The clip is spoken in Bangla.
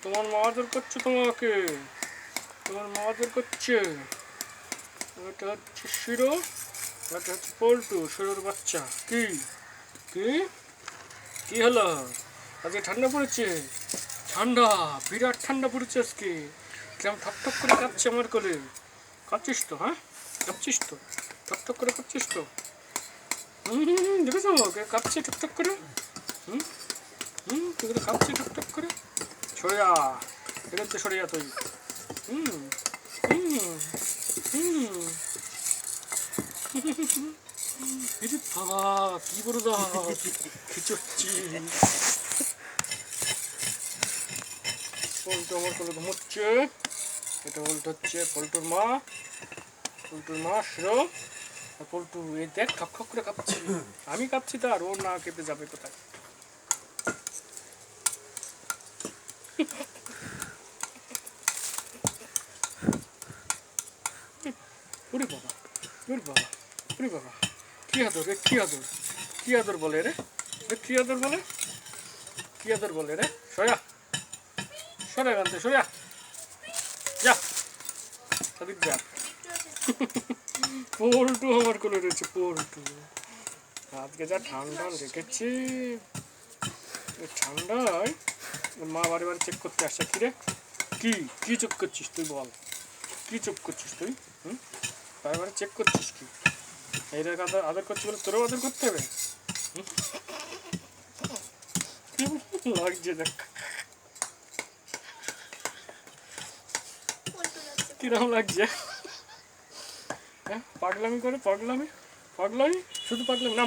তোমার মা আদর করছে তোমাকে, তোমার মা আদর করছে। এটা হচ্ছে শিরো, এটা হচ্ছে পল্টু, শিরোর বাচ্চা। কি কি কি হলো? আজকে ঠান্ডা পড়েছে? ঠান্ডা, বিরাট ঠান্ডা পড়েছে আজকে। কেমন ঠকঠক করে কাঁপছে আমার কোলে। কাঁপছিস তো? হ্যাঁ, কাঁপছিস তো? ঠকঠক করে কাঁপছিস তো? দেখেছো ওকে কাঁপছে ঠকঠক করে। হুম তুই কাঁপছে ঠকঠক করে। সরে যা, এখান থেকে সরে যা তুই। হুম হুম হুম বাবা, কি বড় দাঁত খিচুচ্ছি। পল্টু আমার কোলে ঘুমোচ্ছে। এটা বলতে হচ্ছে পল্টুর মা, পল্টুর মা শিরো। আর পল্টু এই দেখ ঠক ঠক করে কাঁপছি। আমি কাঁপছি তার, ওর না কেঁপে যাবে কোথায়। ওরে বাবা, ওরে বাবা, ওরে বাবা, কি আদর রে, কি আদর, কি আদর বলে রে, কি আদর বলে, কি আদর বলে রে। সয়া, সরে গানতে সয়া, যা সাদিক যা। পল্টু আমার কোলে রয়েছে, পল্টু। আজকে যা ঠান্ডা লেগেছে, ঠান্ডায় মা বারে বারে চেক করতে আসছে। কি রে, কি কি চেক করছিস তুই বল, কি চেক করছিস তুই? বারে বারে চেক করছিস কি? এইটা আদর করছিস বলে তোরও আদর করতে হবে? লাগছে দেখ, কিরকম লাগছে। হ্যাঁ, পাগলামি করে, পাগলামি, পাগলামি, শুধু পাগলামি না।